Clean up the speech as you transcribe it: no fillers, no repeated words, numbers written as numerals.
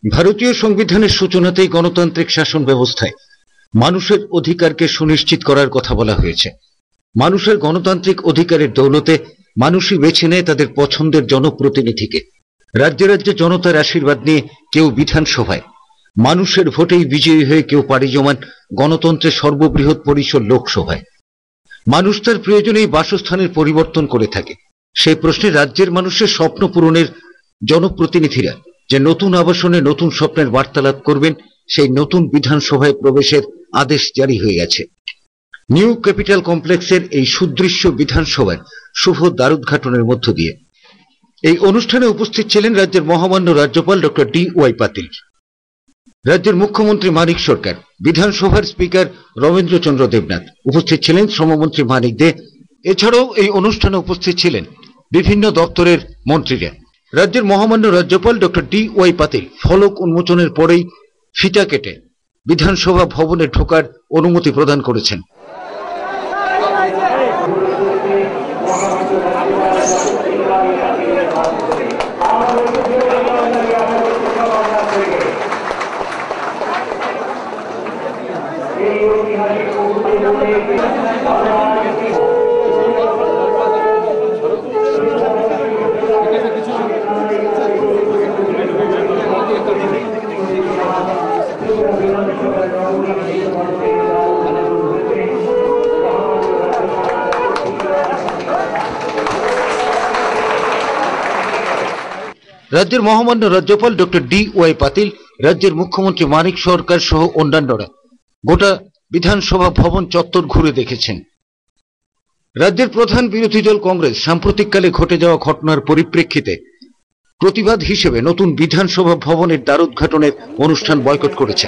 ভারতীয় সংবিধানের সূচনাতেই গণতান্ত্রিক শাসন ব্যবস্থায় মানুষের অধিকারকে সুনিশ্চিত করার কথা বলা হয়েছে। মানুষের গণতান্ত্রিক অধিকারের দৌলতে মানুষই বেছে নেয় তাদের পছন্দের জনপ্রতিনিধিকে। রাজ্যে রাজ্যে জনতার আশীর্বাদ নিয়ে কেউ বিধানসভায়, মানুষের ভোটেই বিজয়ী হয়ে কেউ পাড়ি জমান গণতন্ত্রের সর্ববৃহৎ পরিসর লোকসভায়। মানুষ তার প্রয়োজনেই বাসস্থানের পরিবর্তন করে থাকে। সেই প্রশ্নে রাজ্যের মানুষের স্বপ্ন পূরণের জনপ্রতিনিধিরা যে নতুন আবাসনে নতুন স্বপ্নের বার্তালাপ করবেন, সেই নতুন বিধানসভায় প্রবেশের আদেশ জারি হয়ে গেছে। নিউ ক্যাপিটাল কমপ্লেক্সের এই সুদৃশ্য বিধানসভার শুভ দ্বারোদ্ঘাটনের মধ্য দিয়ে এই অনুষ্ঠানে উপস্থিত ছিলেন রাজ্যের মহামান্য রাজ্যপাল ডক্টর DY পাতিল, রাজ্যের মুখ্যমন্ত্রী মানিক সরকার, বিধানসভার স্পিকার রবীন্দ্রচন্দ্র দেবনাথ, উপস্থিত ছিলেন শ্রমমন্ত্রী মানিক দে। এছাড়াও এই অনুষ্ঠানে উপস্থিত ছিলেন বিভিন্ন দপ্তরের মন্ত্রীরা। রাজ্যের মহামান্য রাজ্যপাল ডক্টর DY পাতিল ফলক উন্মোচনের পরেই ফিতা কেটে বিধানসভা ভবনে ঢোকার অনুমতি প্রদান করেছেন। রাজ্যের মহামান্য রাজ্যপাল ডক্টর DY পাতিল, রাজ্যের মুখ্যমন্ত্রী মানিক সরকার সহ অন্যান্যরা গোটা বিধানসভা ভবন চত্বর ঘুরে দেখেছেন। রাজ্যের প্রধান বিরোধী দল কংগ্রেস সাম্প্রতিককালে ঘটে যাওয়া ঘটনার পরিপ্রেক্ষিতে প্রতিবাদ হিসেবে নতুন বিধানসভা ভবনের দ্বারোদ্ঘাটনের অনুষ্ঠান বয়কট করেছে।